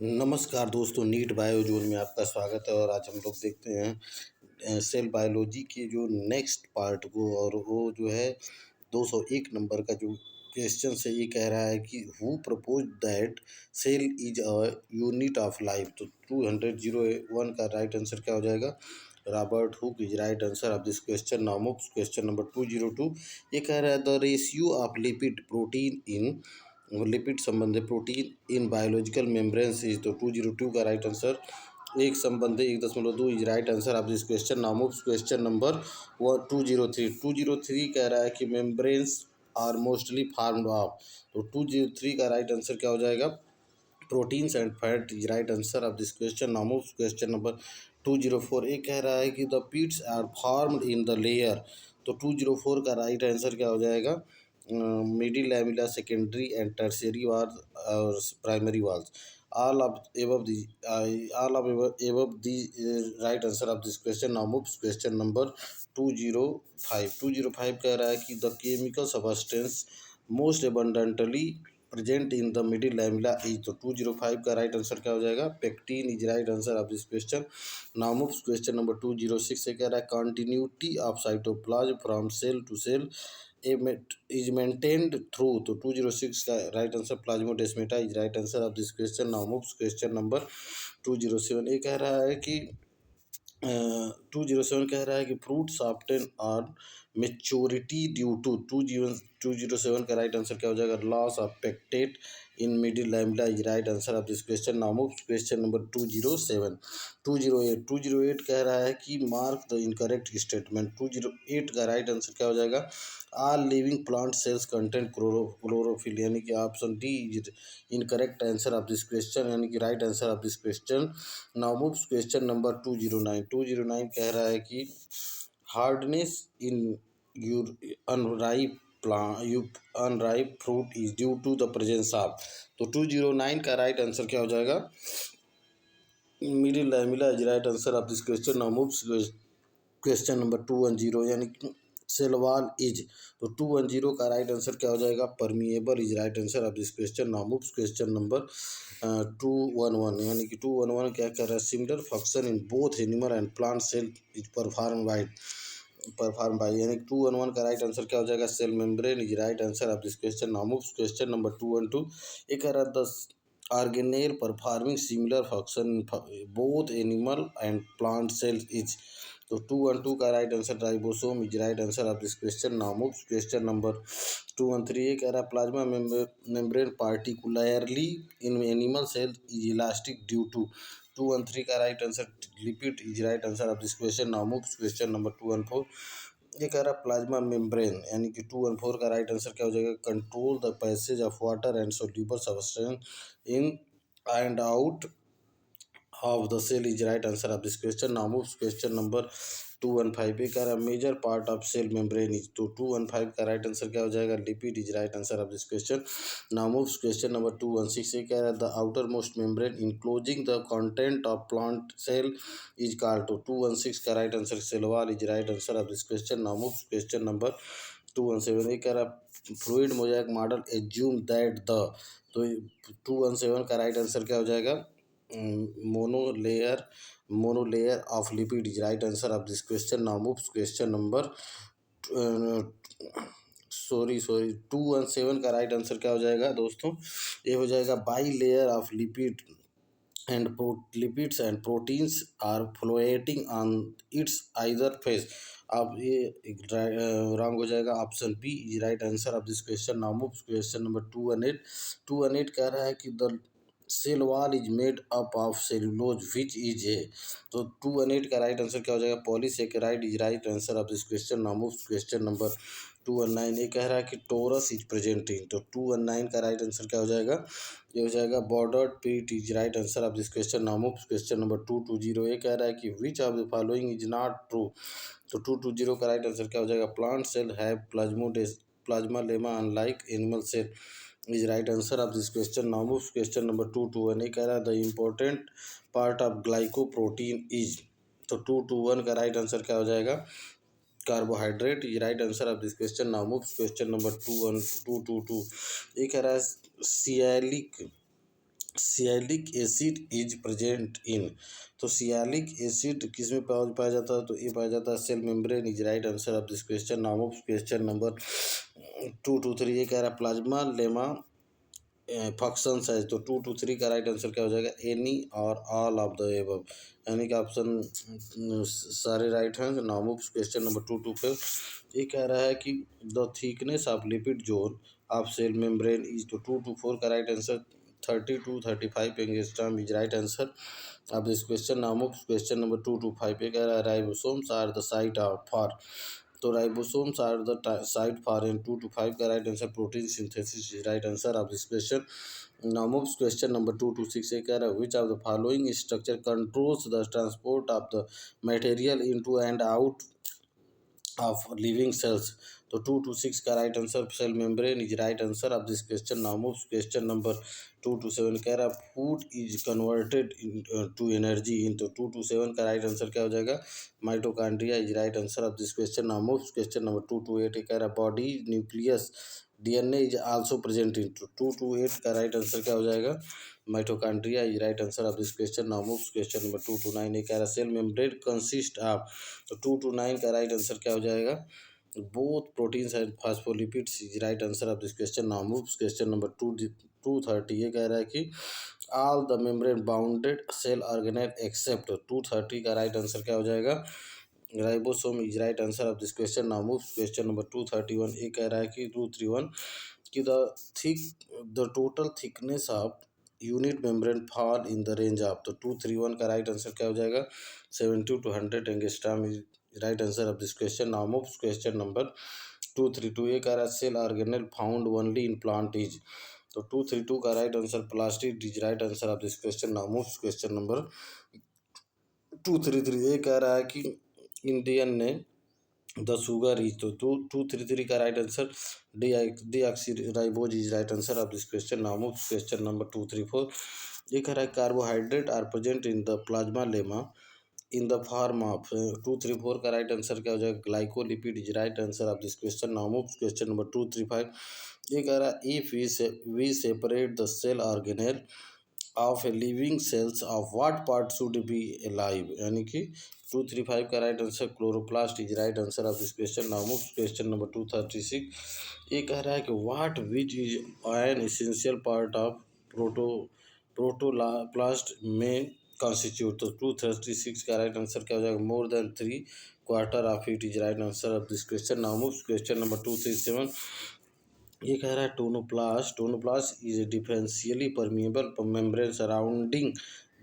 नमस्कार दोस्तों, NEET bio zone में आपका स्वागत है। और आज हम लोग देखते हैं सेल बायोलॉजी की जो नेक्स्ट पार्ट को। और वो जो है 201 नंबर का जो क्वेश्चन से ये कह रहा है कि who propose that cell is a unit of life. तो 201 का राइट आंसर क्या हो जाएगा? Robert Hooke is right answer of this question. Now move question number 202। ये कह रहा है the ratio of lipid protein in lipid संबंधी protein in biological membranes is. तो 202 का right answer 1:1.2 is right answer of this question. Now move question number 203 कह रहा है कि membranes are mostly formed of. तो 203 का राइट आंसर क्या हो जाएगा? Proteins and fat is right answer of this question. Now move question number 204। ये कह रहा है कि the pits are formed in the layer. तो 204 का राइट आंसर क्या हो जाएगा? Middle lamella, secondary and tertiary walls और primary walls. all of above the all of above the right answer of this question. Now move question number 205 कह रहा है कि the chemical substance most abundantly present in the middle lamella is। तो 205 का right answer क्या हो जाएगा? Pectin is right answer of this question. Now move question number 206 से कह रहा है continuity of cytoplasm from cell to cell is maintained through. तो 206 का right answer plasmodesmata is right answer of this question. Now move question number 207। ये कह रहा है कि 207 कह रहा है कि fruits often are maturity due to. 207 का राइट आंसर क्या हो जाएगा? Loss of pectate in middle lamella is right answer of this question. Now move question number 208 कह रहा है कि मार्क द इनकरेक्ट स्टेटमेंट। 208 का राइट आंसर क्या हो जाएगा? All living plant cells content chlorophyll, यानी कि option D is incorrect answer of this question, यानी कि right answer of this question. Now move question number 209 कह रहा है कि hardness in your unripe unripe fruit is due to the presence of. तो 209 का राइट आंसर क्या हो जाएगा? Middle lamella is right answer of this question. Now move question number 210, यानी कि सेल वॉल इज। तो 210 का राइट आंसर क्या हो जाएगा? Permeable is right answer of this question. Now move question number 211, यानी कि 211 क्या कर रहा है? Similar function in both animal and plant cell is perform by, यानी 211 का राइट आंसर क्या हो जाएगा? Cell membrane is right answer of this question. Now move question number 212। ये कह रहा है the organelle performing similar function both animal and plant cell is. तो 212 का right answer ribosome is right answer of this question. Now move question number 213। ये कह रहा है plasma membrane particularly in animal cell is elastic due to. 213 का right answer lipid is right answer of this question. Now move question number 214। ये कह रहा है plasma membrane, यानी कि 214 का राइट आंसर क्या हो जाएगा? Control the passage of water and soluble substance in and out of the cell is right answer of this question. Now move question number 215। ये कह रहा है major part of cell membrane is. तो 215 का right answer क्या हो जाएगा? Lipid is right answer of this question. Now move question number 216। ये कह रहा है the outermost membrane enclosing the content of plant cell is called. तो 216 का right answer cell wall is right answer of this question. Now move question number 217। ये कह रहा है fluid mosaic model assume that the. तो 217 का right answer क्या हो जाएगा? Monolayer of lipid is right answer of this question. Now move question number 217 का राइट आंसर क्या हो जाएगा दोस्तों? ये हो जाएगा bilayer of lipid and lipids and proteins are floating on its either face. अब ये रॉन्ग हो जाएगा। Option B is right answer of this question. Now move question number 218 कह रहा है कि the cell wall is made up of cellulose which is a. तो 218 का राइट आंसर क्या हो जाएगा? Polysaccharide is right answer of this question. Now move question number 219। ये कह रहा है कि टोरस इज प्रेजेंटिंग। तो 219 का राइट आंसर क्या हो जाएगा? ये हो जाएगा bordered pit is right answer of this question. Now move question number 220। ये कह रहा है कि which of the following is not true. तो 220 का राइट आंसर क्या हो जाएगा? Plant cell have plasmalemma unlike animal cell is right answer of this question. Now move question number 221। ये कह रहा है the important part of glycoprotein is. तो 221 का राइट आंसर क्या हो जाएगा? Carbohydrate is right answer of this question. Now move question number 222। ये कह रहा है sialic sialic acid is present in. तो सियालिक एसिड किस में पाया जाता है, तो ये पाया जाता है cell membrane. Is right answer of this question. Now question number 2 to 3, ये कह रहा है प्लाज्मा लेमा फंक्शन है, तो 2 to 3 का राइट आंसर क्या हो जाएगा, एनी और ऑल ऑफ द एबव, यानी कि ऑप्शन सारे राइट हैं। Now move question number 2 to 4, ये कह रहा है कि the thickness of lipid zone of cell membrane is, तो 2 to 4 का right answer 30 to 35 angstrom is right answer of this question. Now move question number 2 to 5, ये कह रहा है ribosomes are the site of for, तो ribosomes are the site for in 2 to 5 का right answer protein synthesis is right answer of this question. Now moves question number 2 to 6, ये कह रहा है which of the following structure controls the transport of the material into and out of living cells, तो 2 to 6 का right answer cell membrane is right answer of this question. Now moves question number 2 to 7, कह रहा है food is converted to energy in, तो 2 to 7 का right answer क्या हो जाएगा, mitochondria is right answer of this question. Now moves question number 2 to 8, ये कह रहा है body nucleus DNA is also present in, तो 2 to 8 का राइट आंसर क्या हो जाएगा, mitochondria is right answer of this question. Now moves question number 2 to 9, ये कह रहा है सेल मेम्ब्रेन कंसिस्ट ऑफ, तो 2 to 9 का राइट आंसर क्या हो जाएगा, both proteins and phospholipids is right answer of this question. Now moves question number 230, ये कह रहा है कि all the membrane bounded cell organelle except, 230 का राइट आंसर क्या हो जाएगा, ribosome is right answer of this question. Now moves question number 231, ये कह रहा है कि 231 कि the total thickness of unit membrane fall in the range of, तो 231 का राइट आंसर क्या हो जाएगा, 70 to 100 angstrom is right answer of this question. Now moves question number 232, ये कह रहा है cell organelle found only in plant is, तो 232 का right answer plastid is right answer of this question. Now moves question number 233, ये कह रहा है कि इंडियन ने द शुगर इज, तो 233 का right answer deoxyribose is right answer of this question. Now moves question number 234, ये कह रहा है carbohydrate are present in the plasmalemma in the form of, 234 का राइट आंसर क्या हो जाएगा, glycolipid is right answer of this question. Now moves question number 235, ये कह रहा है if we separate the cell organelle of a living cells of what part should be alive, यानी कि 235 का right answer chloroplast is right answer of this question. Now move question number 236, ये कह रहा है कि what which is an essential part of protoplast में constitute, तो 236 का राइट आंसर क्या हो जाएगा, more than 3/4 of it is right answer of this question. Now move question number 237, ये कह रहा है tonoplast is a differentially permeable membrane surrounding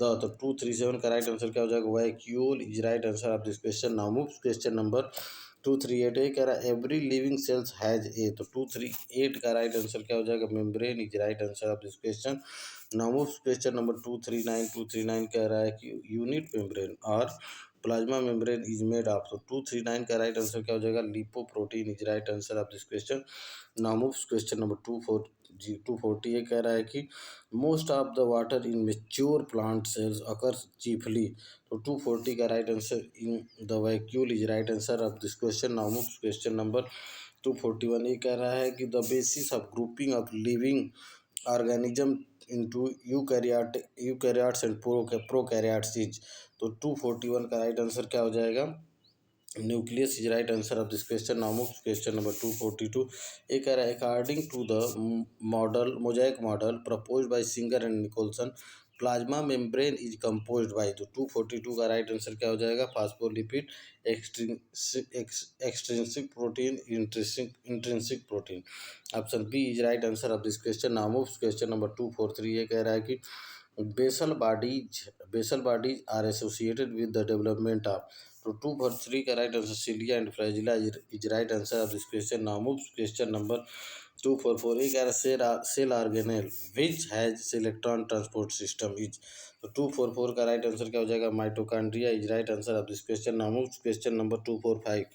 the, तो 237 का राइट आंसर क्या हो जाएगा, vacuole is right answer of this question. Now move question number 238, ये कह रहा है every living cells has a, तो 238 का राइट आंसर क्या हो जाएगा, membrane is right answer of this question. Now move question number 239 कह रहा है कि यूनिट मेम्ब्रेन और plasma membrane is made of, तो 239 का राइट आंसर क्या हो जाएगा, lipoprotein is right answer of this question. Now moves question number 240, ये कह रहा है कि most of the water in mature plant cells occurs chiefly, तो 240 का right answer in the vacuole is right answer of this question. Now moves question number 241, ये कह रहा है कि the basis of grouping of living organism into eukaryotes and prokaryotes is, तो 241 का right answer क्या हो जाएगा, nucleus is right answer of this question. Now move question number 242, ये कह रहा है according to the mosaic model proposed by Singer and Nicolson plasma membrane is composed by, तो 242 का राइट आंसर क्या हो जाएगा, phospholipid extrinsic protein intrinsic protein, option B is right answer of this question. Now move question number 243, ये कह रहा है कि basal bodies are associated with the development of, तो 243 का right answer cilia and flagella is right answer of this question. Now move question number 244, ये कह रहा है cell organelle which has electron transport system is, तो 244 का right answer क्या हो जाएगा, mitochondria is right answer of this question. Now move question number 245,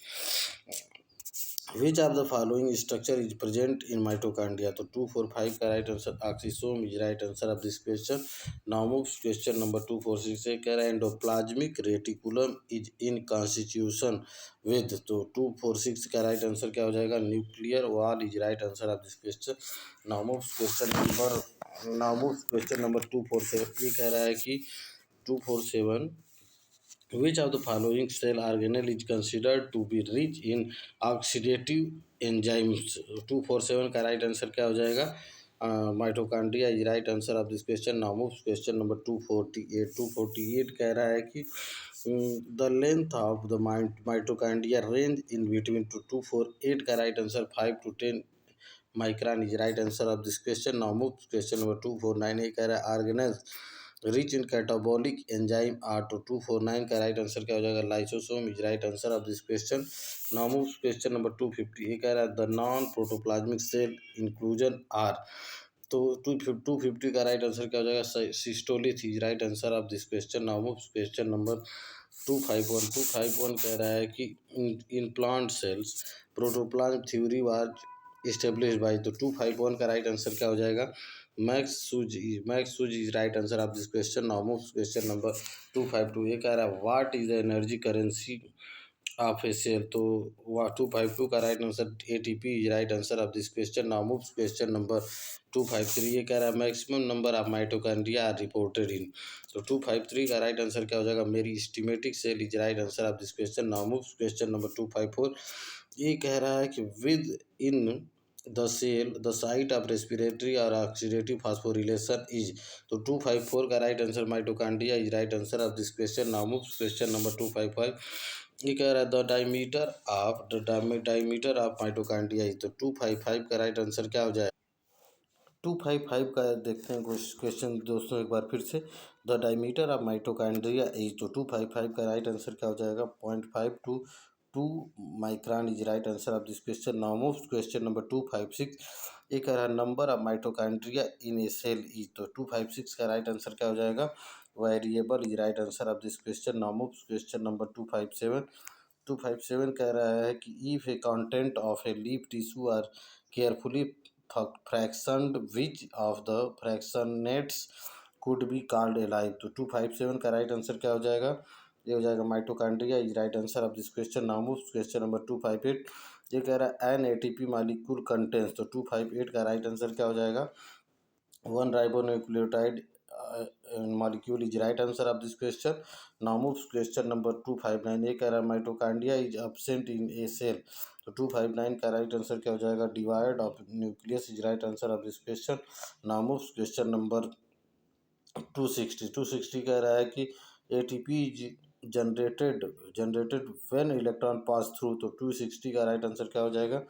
which of the following structure is present in mitochondria, तो 245 का right answer oxysome is right answer of this question. Now move question number 246, से कह रहा है endoplasmic reticulum is in constitution with, तो 246 का right answer क्या हो जाएगा, nuclear wall is right answer of this question. Now move question number now move question number 247। ये कह रहा है कि 247, which of the following cell organelle is considered to be rich in oxidative enzymes? 247 का right answer क्या हो जाएगा? Mitochondria is right answer of this question. Now move question number 248 कह रहा है कि the length of the mitochondria range in between 248 का right answer 5 to 10 micron is right answer of this question. Now move question number 249। ये कह रहा है organelles rich in catabolic enzyme are. तो 249 का राइट आंसर क्या हो जाएगा? Lysosome is right answer of this question. Now move question number 250। ये कह रहा है the non protoplasmic cell inclusion are. तो 250 का राइट आंसर क्या हो जाएगा? Cystolith is right answer of this question. Now move question number 251 कह रहा है कि in plant cells protoplasm theory was established by। तो 251 का राइट आंसर क्या हो जाएगा? Max sues is right answer of this question. Now move question number 252। ये कह रहा है what is the energy currency of a cell. तो 252 का right answer ATP is right answer of this question. Now move question number 253। ये कह रहा है maximum number of mitochondria are reported in. तो 253 का राइट आंसर क्या हो जाएगा? Meristematic cell is right answer of this question. Now move question number 254। ये कह रहा है कि within the cell the site of respiratory और ऑक्सीडेटिव फास्फोरिलेशन इज। तो 254 का right answer mitochondria is right answer of this question. Now move question number 255। ये कह रहा है the diameter of mitochondria is. तो 255 का राइट आंसर क्या हो जाए? 255 का देखते हैं क्वेश्चन दोस्तों एक बार फिर से। The diameter of mitochondria is. तो 255 का राइट आंसर क्या हो जाएगा? 0.5 to 2 micron is right answer of this question. Now move question number 256। ये कह रहा है number of mitochondria in a cell is. तो 256 का राइट आंसर क्या हो जाएगा? Variable is right answer of this question. Now move question number 257 कह रहा है कि if a content of a leaf tissue are carefully fractioned, which of the fractionates could be called alive। तो 257 का right answer क्या हो जाएगा? ये हो जाएगा mitochondria is right answer of this question. Now move question number 258। ये कह रहा है एन एटीपी मालिक्यूल कंटेंस। तो 258 का राइट आंसर क्या हो जाएगा? 1 ribonucleotide molecule is right answer of this question. Now moves question number 259। ये कह रहा है mitochondria is absent in a cell। तो 259 का राइट आंसर क्या हो जाएगा? Divide of nucleus is right answer of this question. Now moves question number 260 कह रहा है कि ATP generated when electron pass through. तो 260 का राइट आंसर क्या हो जाएगा?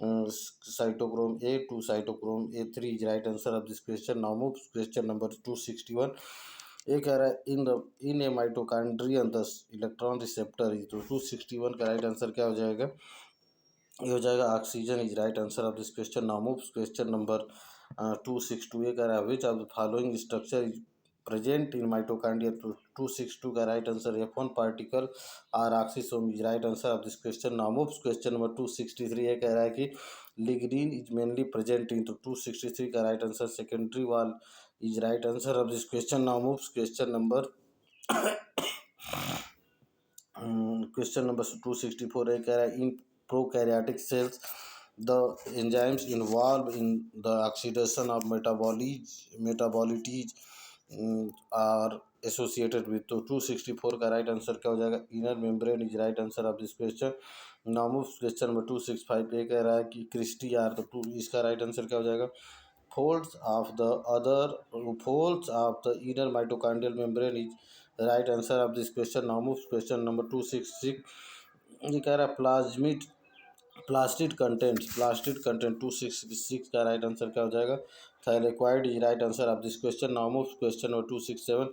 Cytochrome A2 cytochrome A3 is right answer of this question. Now move question number 261। ये कह रहा है in a mitochondrion the electron receptor is. तो 261 का राइट आंसर क्या हो जाएगा? ये हो जाएगा oxygen is right answer of this question. Now move question number 262। ये कह रहा है which of the following structure is present in mitochondria. तो 262 का right answer F1 particle are oxysome is right answer of this question. Now move question number 263। ये कह रहा है कि lignin is mainly present in. तो 263 का right answer secondary wall is right answer of this question. Now move question number 264। ये कह रहा है इन prokaryotic cells the enzymes involved in the oxidation of metabolites are associated with। तो 264 का right answer क्या हो जाएगा? Inner membrane is right answer of this question. Now move question number 265। ये कह रहा है कि क्रिस्टी आर। तो इसका राइट आंसर क्या हो जाएगा? folds of the inner mitochondrial membrane is right answer of this question। Now move question number 266। ये कह रहा है प्लास्टिड कंटेंट 266 का राइट आंसर क्या हो जाएगा? Thylakoid is right answer of this question. Now move question number 267।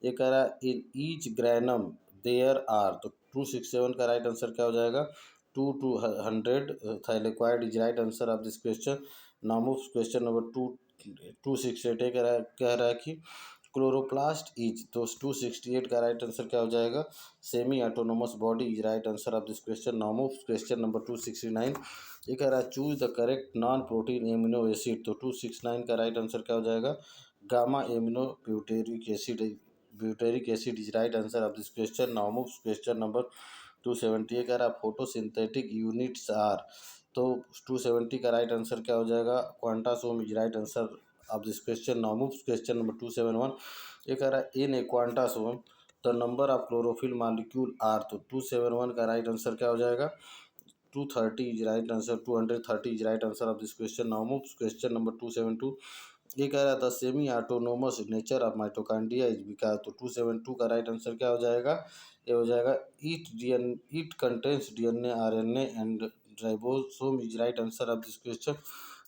ये कह रहा है in each granum there are. तो 267 का राइट आंसर क्या हो जाएगा? 2 to 100 thylakoid is right answer of this question. Now move question number 268। कह रहा है कि क्लोरोप्लास्ट इज। तो 268 का राइट आंसर क्या हो जाएगा? Semi autonomous body is right answer of this question. Now move question number 269। ये कह रहा है choose the correct non protein amino acid. तो 269 का राइट आंसर क्या हो जाएगा? Gamma amino butyric acid is right answer of this question. Now move question number 270। कह रहा है फोटोसिंथेटिक यूनिट्स आर। तो 270 का राइट आंसर क्या हो जाएगा? Quantasome is right answer of this question. Now moves question number 271। ये कह रहा है in a quantasome the number of chlorophyll molecule are. तो 271 का राइट आंसर क्या हो जाएगा? 230 is right answer. 230 is right answer of this question. Now moves question number 272। ये कह रहा था semi autonomous nature of mitochondria is because. तो 272 का राइट आंसर क्या हो जाएगा? ये हो जाएगा it contains DNA RNA and ribosome is right answer of this question.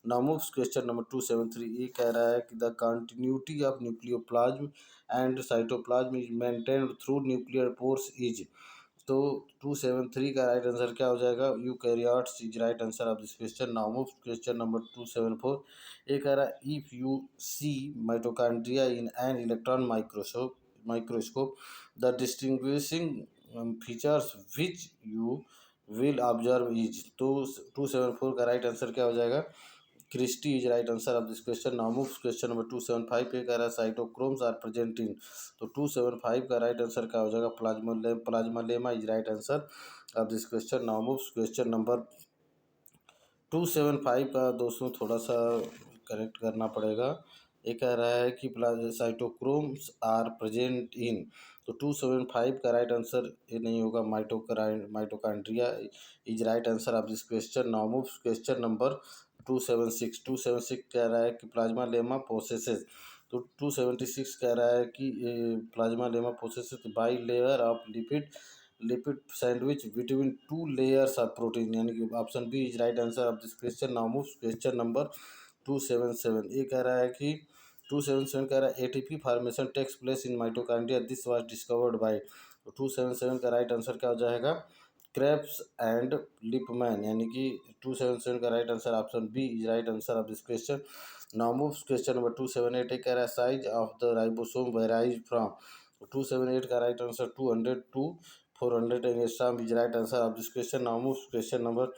Now moves question number 273। ये कह रहा है कि the continuity of nucleoplasm and cytoplasm is maintained through nuclear pores is. तो 273 का राइट आंसर क्या हो जाएगा? Eukaryotes is right answer of this question. Now move question number 274। ये कह रहा है if you see mitochondria in an electron microscope the distinguishing features which you will observe is. तो 274 का राइट आंसर क्या हो जाएगा? Cristae is right answer of this question. Now moves question number 275 पे कह रहा है साइटोक्रोम्स आर प्रेजेंट इन। तो 275 का राइट आंसर क्या हो जाएगा? Plasma is right answer of this question. Now moves question number 275 का दोस्तों थोड़ा सा करेक्ट करना पड़ेगा। ये कह रहा है कि साइटोक्रोम्स आर प्रेजेंट इन। तो 275 का राइट आंसर ये नहीं होगा, mitochondria is right answer of this question. Now moves question number 276 कह रहा है कि प्लाज्मा लेमा पोसेसेस। तो 276 कह रहा है कि plasmalemma possesses bilayer of lipid sandwich between two layers of protein, यानी कि option B is right answer of this question. Now moves question number 277। ये कह रहा है कि 277 कह रहा है ATP formation takes place in mitochondria this was discovered by. तो 277 का राइट आंसर क्या हो जाएगा? क्रेब्स एंड लिपमैन, यानी कि 277 का right answer option B is right answer of this question. Now moves question number 278। कह रहा है size of the ribosome varies from. 278 का right answer 200 to 400 angstrom is right answer of this question. Now moves question number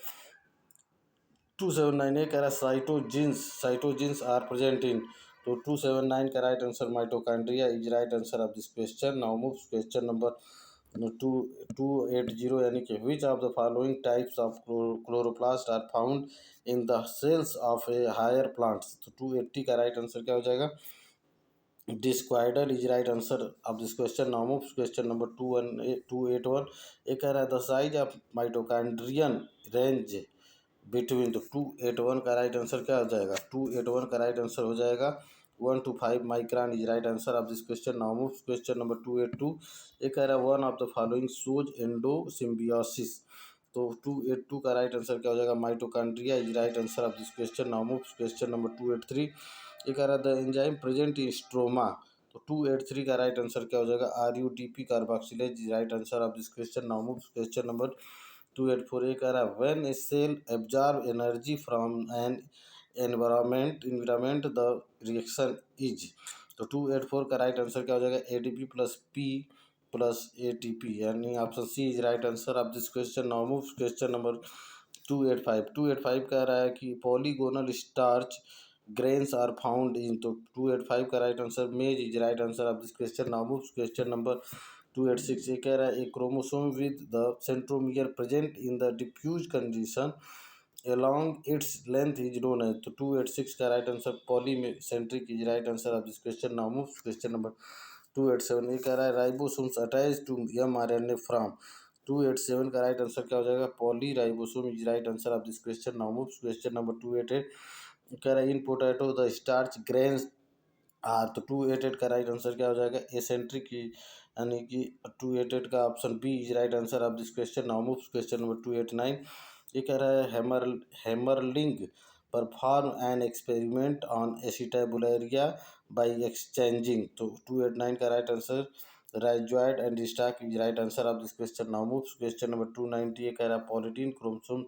279। ये कह रहा है साइटोजिन्स are present in. तो 279 का right answer mitochondria is right answer of this question. Now moves question number 280, यानी कि which of the following types of chloroplast are found in the cells of a higher plants. तो 280 का right answer क्या हो जाएगा? Discoidal is right answer of this question. Now moves question number 281। ये कह रहा है the size of mitochondrion range between. तो 281 का राइट आंसर क्या हो जाएगा? 281 का राइट आंसर हो जाएगा 1 to 5 micron is right answer of this question. Now moves question number 282। ये कह रहा है one of the following shows endosymbiosis. तो 282 का राइट आंसर क्या हो जाएगा? Mitochondria is right answer of this question. Now moves question number 283। ये कह रहा है the enzyme present in stroma. तो 283 का राइट आंसर क्या हो जाएगा? RUDP carboxylase is right answer of this question. Now moves question number 284। ये कह रहा है when a cell absorb energy from an environment the reaction is. तो 284 का राइट आंसर क्या हो जाएगा? ADP plus P plus ATP, यानी option C is right answer of this question. Now moves question number 285 कह रहा है कि polygonal starch grains are found in. तो 285 का right answer maize is right answer of this question. Now moves question number 286। ये कह रहा है a chromosome with the centromere present in the diffuse condition along its length is known as। तो 286 का right answer polycentric is right answer of this question. Now moves question number 287। ये कह रहा है ribosomes attach to mRNA from. 287 का right answer क्या हो जाएगा? Polyribosome is right answer of this question. Now moves question number 288। कह रहा है in potato the starch grains are. तो 288 का राइट आंसर क्या हो जाएगा? एसेंट्रिक की, यानी कि 288 का option B is right answer of this question. Now moves question number 289। ये कह रहा है Hammerling perform an experiment on acetabularia by exchanging. तो 289 का right answer rhizoid and stalk is right answer of this question. Now moves question number 290। ये कह रहा है polytene chromosome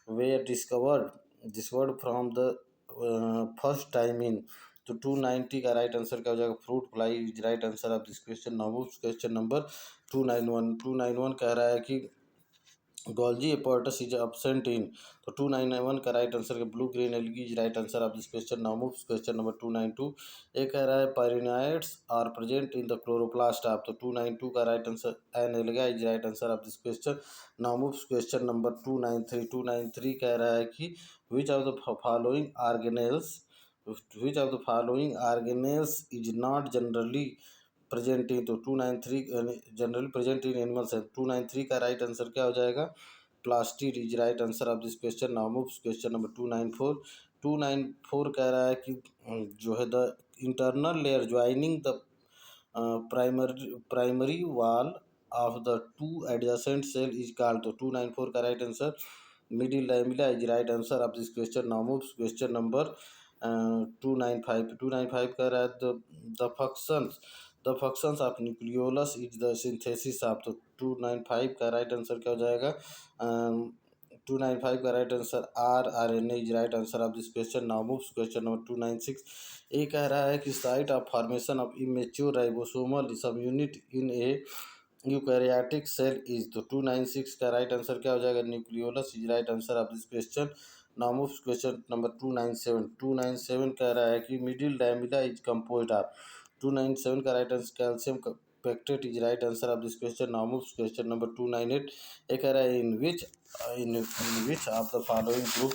were discovered from the first time in. तो 290 का right answer क्या हो जाएगा? Fruit fly is right answer of this question. Now moves question number 291 कह रहा है कि Golgi apparatus is absent in. तो 291 का right answer blue green algae is right answer of this question. Now moves question number 292। ये कह रहा है pyrenoids are present in the chloroplast of. तो 292 का right answer an alga is right answer of this question. Now moves question number 293 कह रहा है कि which of the following organelles which of the following organelles is not generally present in, तो 293 generally present in animals है। 293 का right answer क्या हो जाएगा? Plastid is right answer of this question. Now moves question number 294। 294 कह रहा है कि जो है the internal layer joining the primary wall of the two adjacent cell is called, तो 294 का right answer middle lamella is right answer of this question. Now moves question number 295। 295 कह रहा है the functions of nucleolus is the synthesis of, तो 295 का right answer क्या हो जाएगा? 295 का right answer RNA is right answer of this question. Now moves question number 296। ये कह रहा है कि site of formation of immature ribosomal subunit in a eukaryotic cell is, तो 296 का राइट आंसर क्या हो जाएगा? Nucleolus is right answer of this question. Now moves question number 297। 297 कह रहा है कि middle lamella is composed of, 297 का right answer calcium pectate is right answer of this question. Now moves question number 298। ये कह रहा है in which of the following group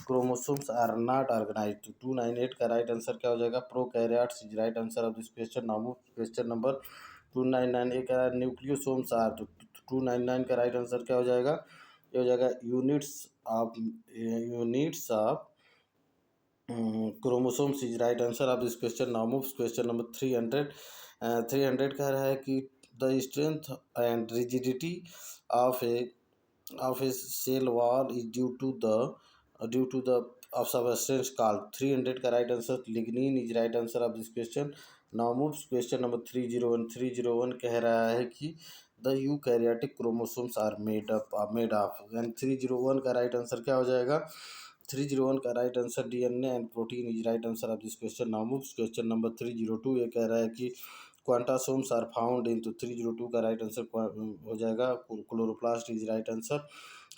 chromosomes are not organized, तो 298 का राइट आंसर क्या हो जाएगा? Prokaryotes is right answer of this question. Now move question number 299। ये कह रहा है न्यूक्लियोसोम्स आर, तो 299 का राइट आंसर क्या हो जाएगा? ये हो जाएगा units of chromosomes is right answer of this question. Now moves question number 300। 300 कह रहा है कि the strength and rigidity of a cell wall is due to the of substance called, 300 का right answer lignin is right answer of this question. Now moves question number 301। 301 कह रहा है कि the eukaryotic chromosomes are made of, and 301 का right answer क्या हो जाएगा? 301 का right answer DNA and protein is right answer of this question. Now moves question number 302। ये कह रहा है कि क्वांटासोम्स आर फाउंड इन, तो 302 का राइट आंसर हो जाएगा chloroplast is right answer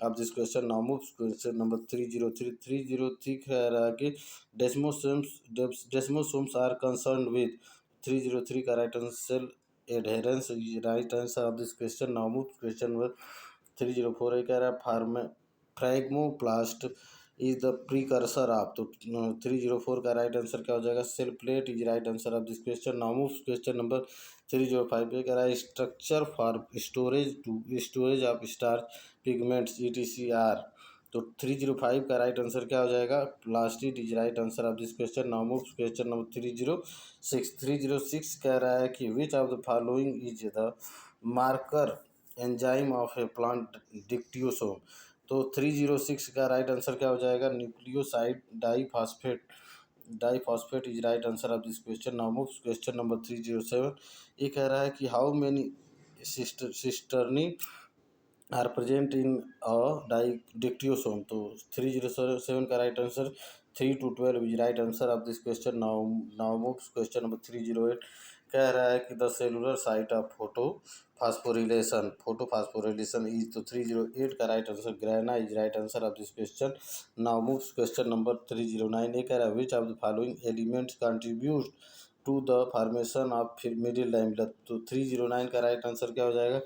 of this question. Now moves question number 303। 303 कह रहा है कि डेस्मोसोम्स आर कंसर्न विद, 303 का right answer adherence is right answer of this question. Now moves question number 304। ये कह रहा है phragmoplast is the precursor of, तो 304 का राइट आंसर क्या हो जाएगा? Cell plate is right answer of this question. Now moves question number 305। ये कह रहा है structure for storage of starch pigments ETCR, तो 305 का राइट आंसर क्या हो जाएगा? Plastid is right answer of this question. Now moves question number 306। 306 कह रहा है कि which of the following is the marker enzyme of a plant dictyosome, तो 306 का राइट आंसर क्या हो जाएगा? Nucleoside diphosphate is right answer of this question. Now moves question number 307। ये कह रहा है कि how many cisternae are present in dictyosome, तो 307 का right answer 3 to 12 is right answer of this question. Now moves question number 308। कह रहा है कि the cellular site of photophosphorylation is, तो 308 का right answer grana is right answer of this question. Now moves question number 309। ये कह रहा है which of the following elements contribute to the formation of middle lamella, तो 309 का right answer क्या हो जाएगा?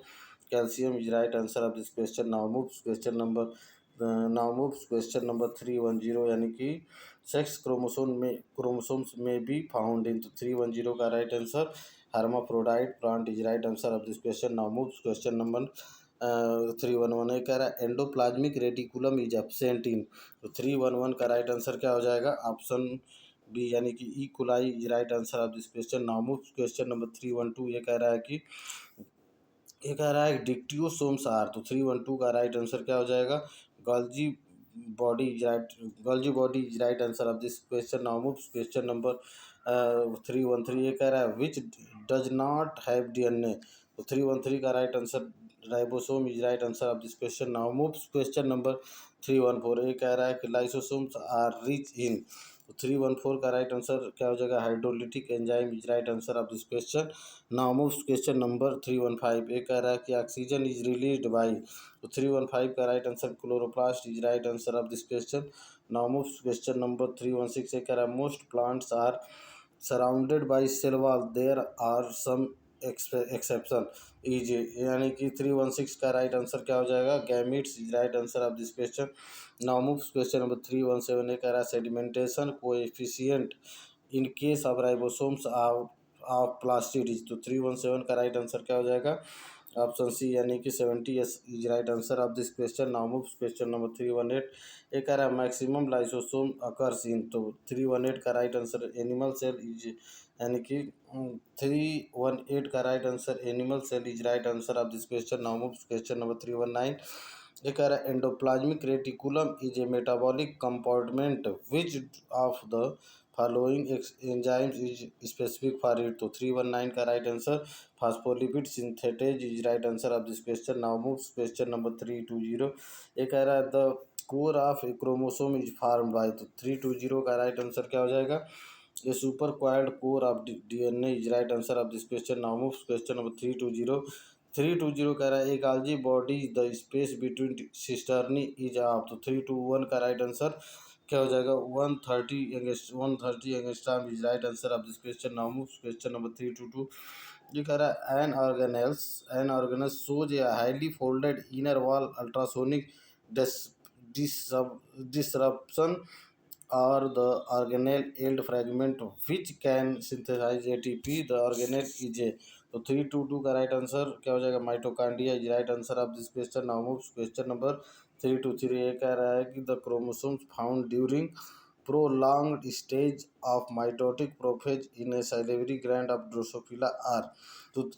Calcium is right answer of this question. Now moves question number 310, यानी कि सेक्स क्रोमोसोम्स में बी फाउंड इन, तो 310 का right answer hermaphrodite plant is right answer of this question. Now moves question number 311। ये कह रहा है endoplasmic reticulum is absent in, तो 311 का राइट आंसर क्या हो जाएगा? ऑप्शन बी, यानी कि E coli is right answer of this question. Now moves question number 312। ये कह रहा है डिक्टियोसोम्स आर, तो 312 का राइट आंसर क्या हो जाएगा? Golgi Golgi body is right answer of this question. Now moves question number 313। ये कह रहा है which does not have DNA, तो 313 का right answer ribosome is right answer of this question. Now moves question number 314। ये कह रहा है कि लाइसोसोम्स आर रिच इन, तो 314 का राइट आंसर क्या हो जाएगा? Hydrolytic enzyme is right answer of this question. Now moves question number 315। ये कह रहा है कि ऑक्सीजन इज रिलीज्ड बाई, तो 315 का right answer chloroplast is right answer of this question. Now moves question number 316। ये कह रहा है most plants are surrounded by cell wall, there are some exception is, यानी कि 316 का राइट आंसर क्या हो जाएगा, gametes is right answer of this question. Now move question number 317 कह रहा है sedimentation coefficient in case of ribosomes of plastid. तो 317 का राइट आंसर क्या हो जाएगा, ऑप्शन सी यानी कि 70 is right answer of this question. Now move question number 318 एक कह रहा है मैक्सिमम लाइसोसोम अकर्स इन। तो 318 का right answer animal cell is, यानी कि 318 का right answer animal cell is right answer of this question. Now move question number 319 ये कह रहा है endoplasmic reticulum is a metabolic compartment which of the following enzymes is specific for it. तो 319 का right answer phospholipid synthetase is right answer of this question. Now move question number 320 ये कह रहा है the core of A chromosome is formed by. तो 320 का right answer क्या हो जाएगा, ये super quad core of DNA is right answer of this question. Now move question number 320 कह रहा है एक algae body the space between cisternae is of. तो 321 का राइट आंसर क्या हो जाएगा, 130 angstrom is right answer of this question. Now move question number 322 ये कह रहा है N organelles shows a highly folded inner wall ultrasonic disruption or the organelle yield fragment which can synthesize ATP, the organelle is a। तो 322 का right answer क्या हो जाएगा, mitochondria is right answer of this question. Now move question number 323 ये कह रहा है कि the chromosomes found during prolonged stage of mitotic prophase in a salivary gland of Drosophila are। तो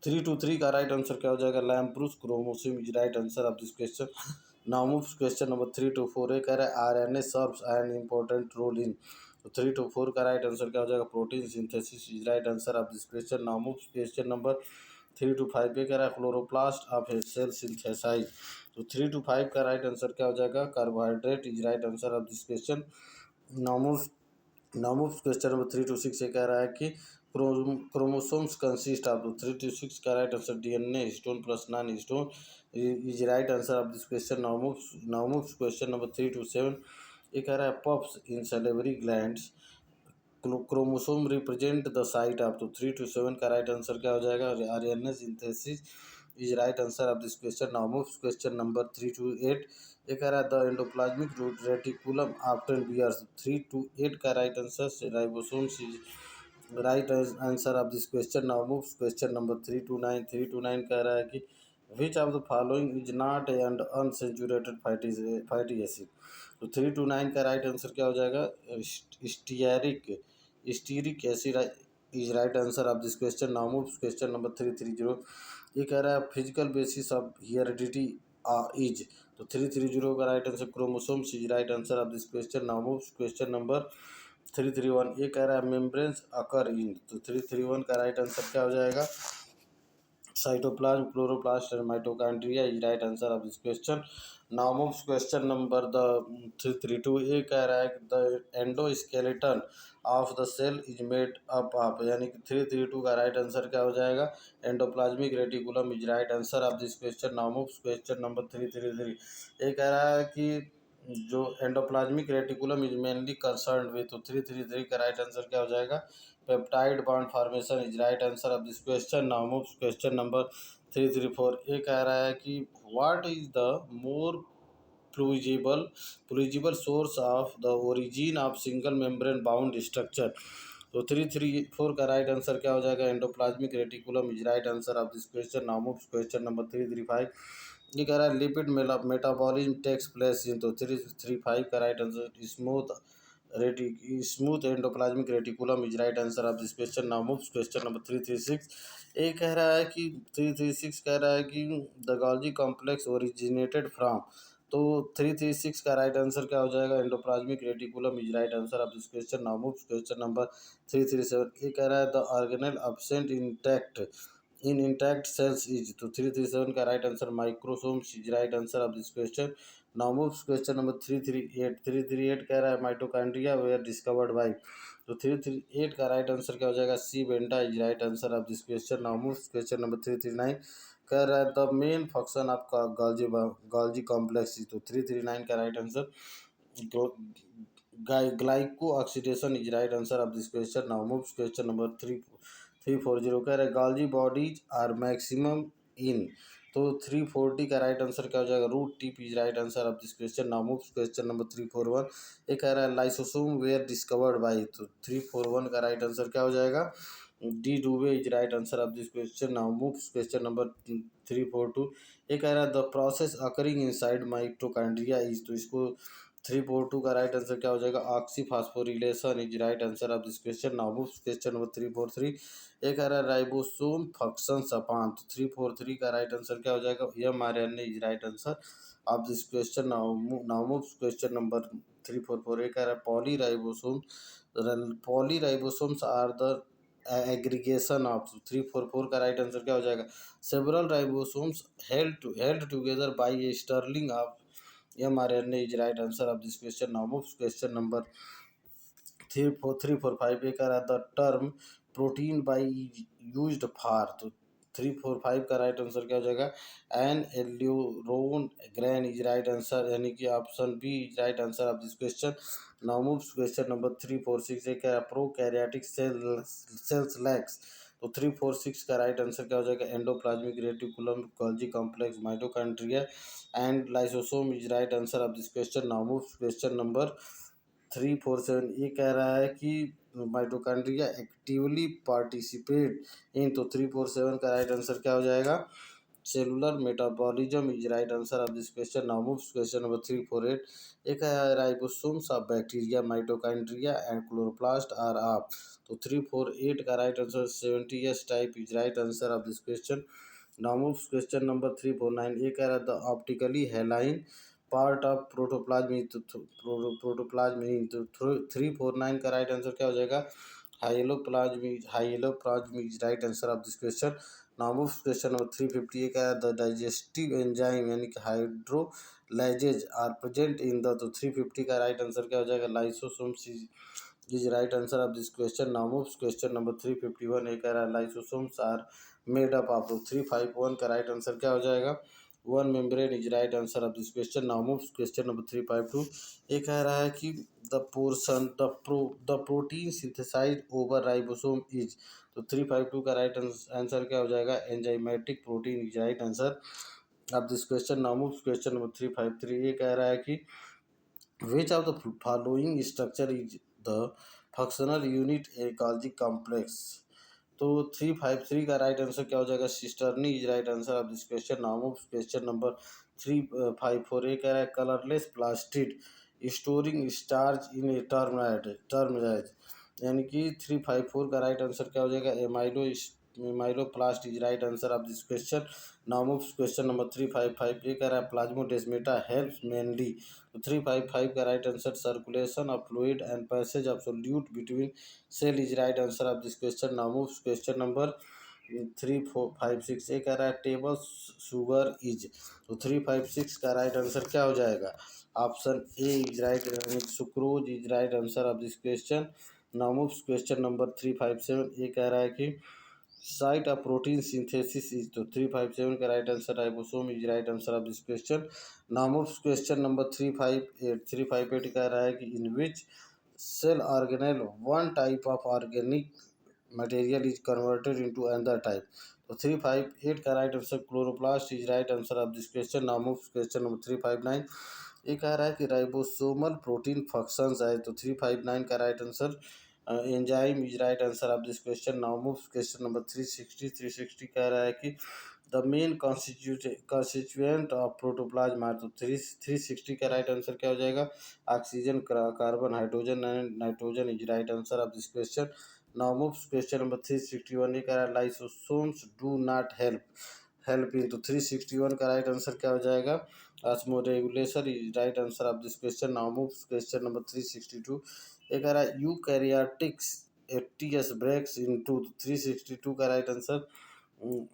323 का राइट आंसर क्या हो जाएगा, lampbrush chromosome is right answer of this question. Now move question number 324 ये कह रहा है RNA serves an important role in. तो 324 का राइट आंसर क्या हो जाएगा, protein synthesis is right answer of this question. Now move question number 325 ये कह रहा है chloroplast of a cell synthesize. तो 325 का राइट आंसर क्या हो जाएगा, carbohydrate is right answer of this question. Now move question number 326 ये कह रहा है कि क्रोमोसोम्स कंसिस्ट ऑफ। 326 का right answer DNA histone plus non histone is right answer of this question. Now move question number 327 ये कह रहा है puffs in salivary glands chromosome represent the site of. तो 327 का राइट आंसर क्या हो जाएगा, RNA synthesis is right answer of this question. Now move question number 328 ये कह रहा है the endoplasmic reticulum after bears. 328 का right answer ribosomes is right answer of this question. Now move question number 329 कह रहा है कि which of the following is not an unsaturated fatty acid. तो 329 का राइट आंसर क्या हो जाएगा, stearic stearic acid is right answer of this question. Now move question number 330 ये कह रहा है physical basis of heredity is. तो 330 का right answer chromosomes is right answer of this question. Now move question number 331 ये कह रहा है मेम्ब्रेन्स अकर इन। तो 331 का राइट आंसर क्या हो जाएगा, cytoplasm chloroplast and mitochondria is right answer of this question. Now move question number the 332 ये कह रहा है the endoskeleton of the cell is made up of, यानी कि 332 का राइट आंसर क्या हो जाएगा, endoplasmic reticulum is right answer of this question. Now move question number 333 ये कह रहा है कि जो endoplasmic reticulum is mainly concern with. तो 333 का राइट आंसर क्या हो जाएगा, peptide bond formation is right answer of this question. Now move question number 334 ये कह रहा है कि what is the more plausible source of the origin of single membrane bound structure. तो 334 का राइट आंसर क्या हो जाएगा, endoplasmic reticulum is right answer of this question. Now move question number 335 ये कह रहा है lipid metabolism takes place in. तो 335 का right answer smooth endoplasmic reticulum is right answer of this question. Now move question number 336 ये कह रहा है कि 336 कह रहा है कि the Golgi complex originated from. तो 336 का राइट आंसर क्या हो जाएगा, endoplasmic reticulum is right answer of this question. Now move question number 337 ये कह रहा है the organelle absent in intact cells is. तो 337 का right answer microsomes is right answer of this question. Now move question number 338 कह रहा है mitochondria where discovered by. तो 338 का राइट आंसर क्या हो जाएगा, C Benda is right answer of this question. Now move question number 339 कह रहा है the main function of Golgi complex. तो 339 का right answer glyco oxidation is right answer of this question. Now move question number 3 340 कह रहे हैं Golgi bodies are maximum in, तो 340 का राइट आंसर क्या हो जाएगा, root tip is right answer of this question. Now move question number 341। ये कह रहा है लाइसोसोम वेयर डिस्कवर्ड बाई, तो 341 का राइट आंसर क्या हो जाएगा, de Duve is right answer of this question. Now move question number 342। ये कह रहा है the process occurring inside mitochondria is, तो इसको 342 का राइट आंसर क्या हो जाएगा, oxyphosphorylation is right answer of this question. Now move question number 343। ये कह रहा है राइबोसोम फंक्शंस अपॉन, तो 343 का राइट आंसर क्या हो जाएगा, mRNA is right answer of this question. Now move question number 344। ये कह रहा है polyribosomes are the aggregation of, 344 का राइट आंसर क्या हो जाएगा, several ribosomes held together by a string of mRNA is right answer of this question. Now moves question number 345। ये कह रहा है the term protein by used for, तो 345 का राइट आंसर क्या हो जाएगा, an aleurone grain is right answer, यानी कि option B is right answer of this question. Now moves question number 346। ये कह रहा है प्रोकैरियोटिक सेल्स लैक्स, तो 346 का राइट आंसर क्या हो जाएगा, endoplasmic reticulum, Golgi complex, mitochondria and lysosome is right answer of this question. Now moves question number 347। ये कह रहा है कि माइटोकॉन्ड्रिया एक्टिवली पार्टिसिपेट इन, तो 347 का राइट आंसर क्या हो जाएगा, cellular metabolism is right answer of this question. Now moves question number 348। एक है ribosomes of bacteria, mitochondria and chloroplast are of, तो 348 का right answer 70s type is right answer of this question. Now moves question number 349। ये कह रहा है the optically hyaline part of protoplasm, तो 349 का राइट आंसर क्या हो जाएगा, hyaloplasm is right answer of this question. Now move question number 350। ये क्या है द डाइजेस्टिव एंजाइम यानी कि hydrolases are present in the, तो 350 का राइट आंसर क्या हो जाएगा, lysosomes is right answer of this question. Now move question number 351। ये कह रहा है lysosomes are made up of, तो 351 का राइट आंसर क्या हो जाएगा, one membrane is right answer of this question. Now move question number 352। ये कह रहा है कि the protein synthesize over ribosome is, तो 352 का राइट आंसर क्या हो जाएगा, enzymatic protein is right answer of this question. Now move question number 353। ये कह रहा है कि which of the following structure is the functional unit a Golgi complex, तो 353 का राइट आंसर क्या हो जाएगा, cisternae is right answer of this question. Now move question number 354। ये कह रहा है colourless plastid storing starch in a टर्मराइज, यानी कि 354 का राइट आंसर क्या हो जाएगा, amyloplast is right answer of this question. Now move question number 355। ये कह रहा है प्लाज्मोडेस्माटा हेल्प्स मेनली, तो 355 का right answer circulation of fluid and passage of solute between cell is right answer of this question. Now move question number 356। ये कह रहा है टेबल शुगर इज, तो 356 का राइट आंसर क्या हो जाएगा, option A is right, sucrose is right answer of this question. Now move question number 357। ये कह रहा है कि site of protein synthesis is, तो 357 का right answer ribosome is right answer of this question. Now move question number 358 कह रहा है कि in which cell organelle one type of organic material is converted into another type, तो 358 का right answer chloroplast is right answer of this question. Now move question number 359। ये कह रहा है कि राइबोसोमल प्रोटीन फंक्शंस है, तो 359 का right answer enzyme is right answer of this question. Now move question number 360 कह रहा है कि the main constituent of protoplasm are, तो 360 का राइट आंसर क्या हो जाएगा, oxygen, carbon, hydrogen and nitrogen is right answer of this question. Now move question number 361। ये कह रहा है lysosomes do not help in, तो 361 का राइट आंसर क्या हो जाएगा, osmoregulation is right answer of this question. Now move question number 362। ये कह रहा है यूकैरियोटिक्स 80s ब्रेक्स इनटू, 362 का right answer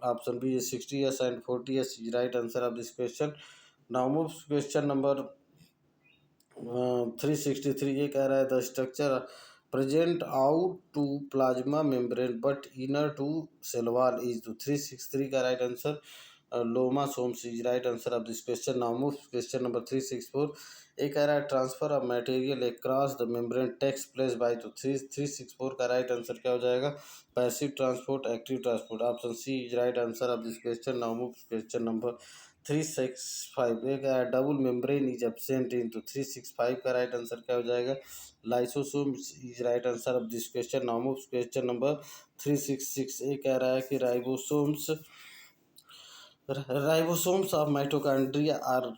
option B 60s and 40s is right answer of this question. Now move question number 363। ये कह रहा है the structure present out to plasma membrane but inner to cell wall is, तो 363 का right answer lomasomes is right answer of this question. Now move question number 364। एक कह रहा है transfer of material across the membrane takes place bye. तो 364 का right answer क्या हो जाएगा? Passive transport, active transport. Option C is right answer of this question. Now move question number 365। एक double membrane is absent in. तो 365 का right answer क्या हो जाएगा? Lysosome is right answer of this question. Now move question number 366। ये कह रहा है कि ribosomes of mitochondria are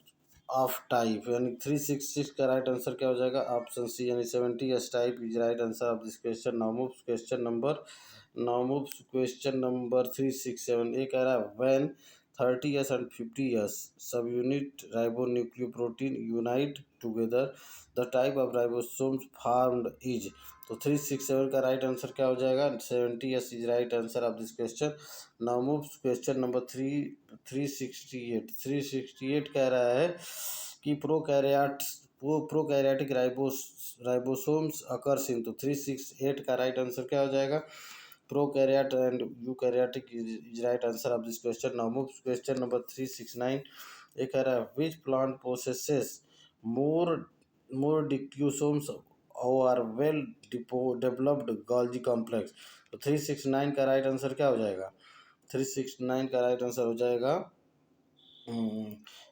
of type, यानी 366 का राइट आंसर क्या हो जाएगा? ऑप्शन सी यानी 70 S type is right answer of this question. Now move question number 367। ये कह रहा है when 30s and 50s subunit ribonucleoprotein unite together the type of ribosomes formed is। तो 367 का राइट आंसर क्या हो जाएगा? 70s is right answer of this question. Now move question number 368 कह रहा है कि प्रोकैरियोटिक राइबोसोम्स अकर्स इन। तो 368 का राइट आंसर क्या हो जाएगा? Prokaryote and eukaryotic is right answer of this question. Now move question number 369। ये कह रहा है विच प्लांट पोसेसेस मोर मोर डिक्यूसोम्स और वेल डेवलप्ड गोल्जी कॉम्प्लेक्स। तो 369 का राइट आंसर क्या हो जाएगा? 369 का राइट आंसर हो जाएगा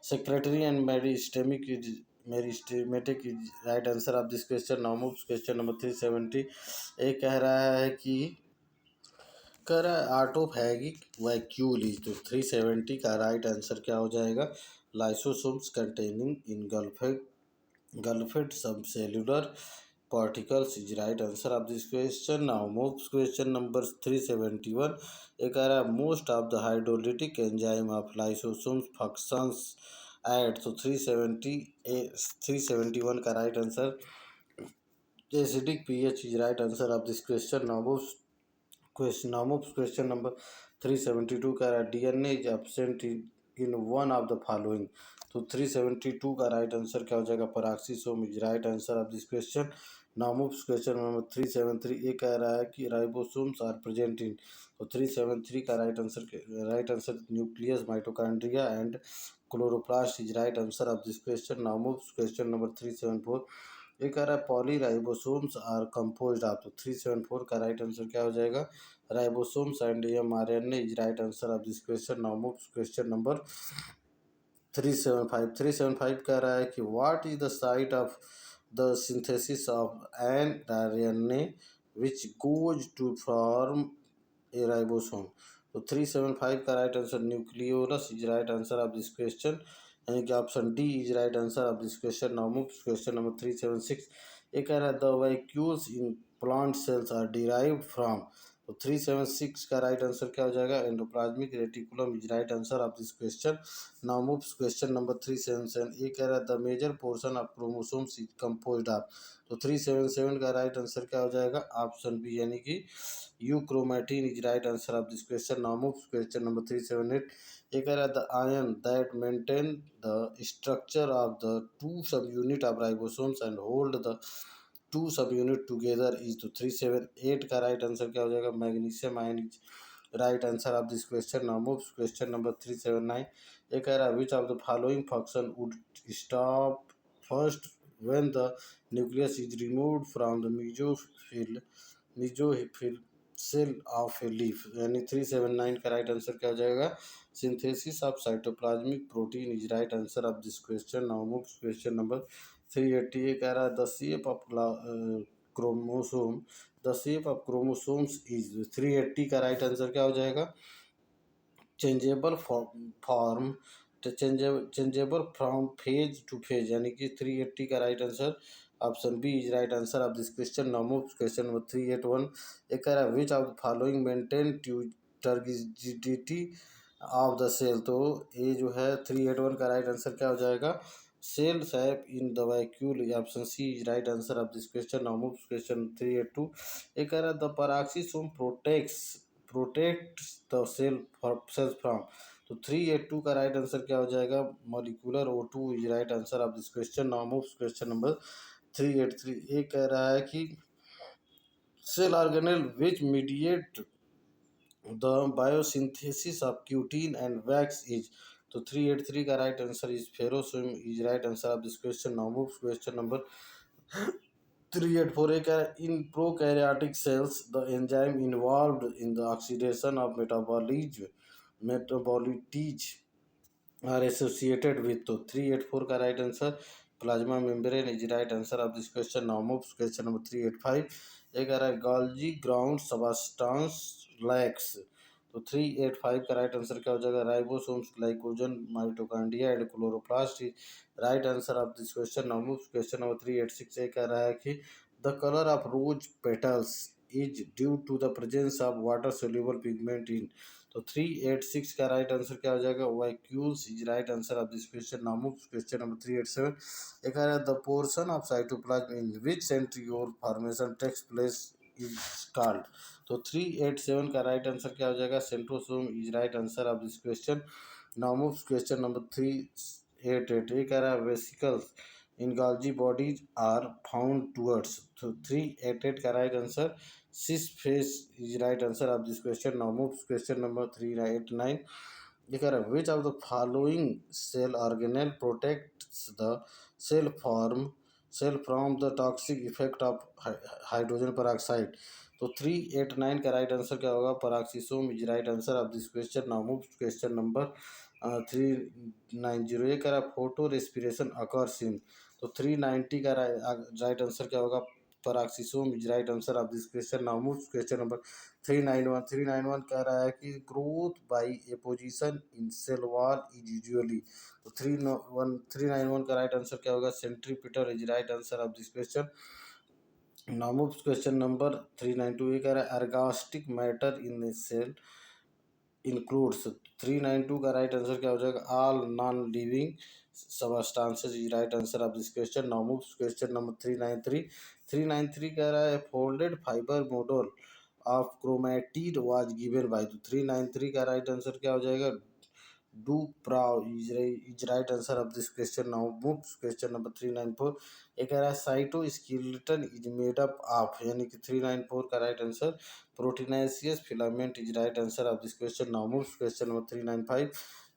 secretary and meristematic is right answer of this question. Now move question number 370। एक कह रहा है कि आटोफैगिक वैक्यूल। तो 370 का राइट आंसर क्या हो जाएगा? Lysosomes containing engulfed subcellular particles is right answer of this question. Now moves question number 371. एक आ रहा है most of the hydrolytic enzyme of lysosomes functions at। तो 371 का right answer acidic pH is right answer of this question. Now moves question number 372 का रहा है DNA is absent in one of the following। तो 372 का right answer क्या हो जाएगा? Peroxisome is right answer of this question. Now moves question number 373। ये कह रहा है कि राइबोसोम्स आर प्रेजेंट इन। तो 373 का right answer nucleus, mitochondria and chloroplast is right answer of this question. Now moves question number 374। ये कह रहा है पॉलीराइबोसोम्स आर कंपोज्ड ऑफ। तो 374 का राइट आंसर क्या हो जाएगा? Ribosomes and mRNA is right answer of this question. Now moves question number 375 कह रहा है कि what is the site of the synthesis of an RNA which goes to form a ribosome. तो 375 का right answer nucleolus is right answer of this question, यानी कि option D is right answer of this question. Now move question number 376। ये कह रहा है the vacuoles in plant cells are derived from. तो 376 का राइट आंसर क्या हो जाएगा? Endoplasmic reticulum is right answer of this question. Now moves question number 377। ये कह रहा है the major portion of chromosomes is composed of. तो 377 का राइट आंसर क्या हो जाएगा? ऑप्शन बी यानी कि euchromatin is right answer of this question. Now moves question number 378। ये कह रहा है the ion that maintain the structure of the to सब unit of ribosomes and hold the two सब यूनिट टुगेदर इज। तो 378 का राइट आंसर क्या हो जाएगा? Magnesium ion is right answer of this question. Now moves question number 379। ये कह रहा है which of the following function would stop first when the nucleus is removed from the mesophyll cell of a leaf, यानी 379 का right answer क्या हो जाएगा? Synthesis of cytoplasmic protein is right answer of this question. Now moves question number 380। कह रहा है the shape of chromosome the shape of chromosomes is. 380 का right answer क्या हो जाएगा? Changeable form changeable from phase to phase, यानी कि 380 का right answer option B is right answer of this question. Now move question number 381। एक कह रहा है which of the following maintain turgidity of the cell. तो ये जो है 381 का राइट आंसर क्या हो जाएगा? Cell sap in the vacuole, option C is right answer of this question. Now move question 382। एक कह रहा है the peroxisome protect the cells from. तो 382 का राइट आंसर क्या हो जाएगा? Molecular O2 is right answer of this question. Now move question number 383। ये कह रहा है कि cell organelle which mediate the biosynthesis of cutin and wax is, तो 383 का right answer is spherosome is right answer of this question. Now move question number 384 in prokaryotic cells, the enzyme involved in the oxidation of metabolites are associated with, तो 384 का right answer plasma membrane is right answer of this question. Now move question number 385, एक आ रहा है Golgi ground substance lakhs, तो 385 का right answer क्या हो जाएगा? Ribosomes, glycogen, mitochondria and chloroplast right answer of this question. Now move question number 386, एक कह रहा है कि the colour of rose petals is due to the presence of water soluble pigment in, तो 386 का राइट आंसर क्या हो जाएगा? Vacuoles is right answer of this question. Now move question number 387, एक आ रहा है the portion of cytoplasm in which centriole formation takes place is called, तो 387 का राइट आंसर क्या हो जाएगा? Centrosome is right answer of this question. Now move question number 388, एक आ रहा है vesicles in Golgi bodies are found towards, तो 388 का right answer cis face is right answer of this question. Now move question number 389, ये कह रहा है which of the following cell organelle protects the cell form cell from the toxic effect of hydrogen peroxide, तो 389 का right answer क्या होगा? Peroxisome is right answer of this question. Now move question number 390, ये कह रहा है photo respiration occurs in, तो 390 का राइट आंसर क्या होगा? Peroxisome is right answer of this question. Now move question number 391 कह रहा है कि growth by apposition in cell wall is usually, तो 391 का राइट आंसर क्या होगा? Centripetal is right answer of this question. Now move question number 392, ये कह रहा है ergastic matter in cell includes, 392 का राइट आंसर क्या हो जाएगा? All non living substances is right answer of this question. Now move question number 393 कह रहा है folded fibre model of chromatid was given by, तो 393 का राइट आंसर क्या हो जाएगा? DuPraw is right answer of this question. Now move question number 394, एक कह रहा है cytoskeleton is made up of, यानी कि 394 का right answer proteinaceous filament is right answer of this question. Now move question number 395,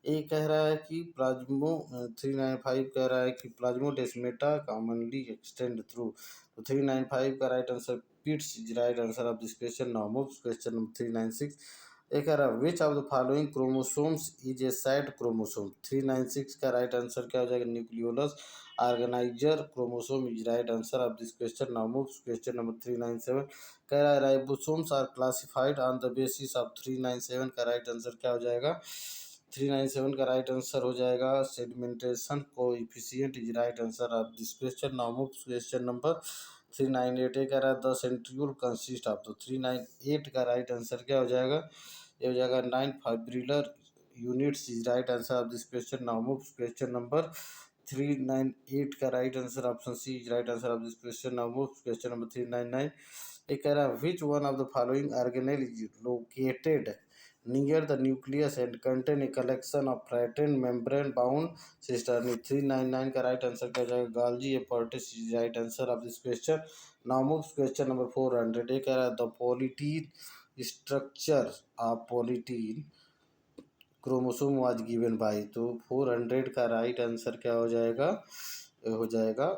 ये कह रहा है कि 395 कह रहा है कि प्लाज्मोडेस्मेटा कॉमनली एक्सटेंड थ्रू, तो 395 का right answer pits is right answer of this question. Now move question number 396, एक कह रहा है which of the following chromosomes is a set chromosome, 396 का राइट आंसर क्या हो जाएगा? Nucleolus organiser chromosome is right answer of this question. Now move question number 397, कह रहा है ribosomes are classified on the basis of, 397 का right answer क्या हो जाएगा? 397 का राइट आंसर हो जाएगा sedimentation coefficient is right answer of this question. Now move question number 398, कह रहा है द सेंट्रियोल कंसिस्ट ऑफ, तो 398 का राइट आंसर क्या हो जाएगा? ये हो जाएगा 9 fibrillar units is right answer of this question. Now move question number 398 का right answer option C is right answer of this question. Now move question number 399, ये कह रहा है which one of the following organelle is located near the nucleus and contain a collection of flattened membrane bound cisternae, 399 का right answer क्या हो जाएगा? Golgi apparatus is right answer of this question. Now move question number 400, ये कह रहा है the polytene structure of polytene chromosome was given by, तो 400 का राइट आंसर क्या हो जाएगा? हो जाएगा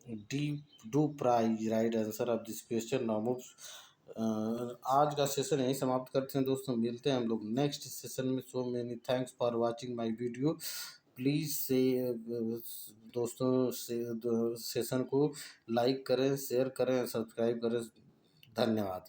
डी डू प्राइज right answer of this question. Now move आज का सेशन यहीं समाप्त करते हैं दोस्तों, मिलते हैं हम लोग नेक्स्ट सेशन में। So many thanks for watching my video, please से दोस्तों से सेशन को लाइक करें, शेयर करें, सब्सक्राइब करें। धन्यवाद।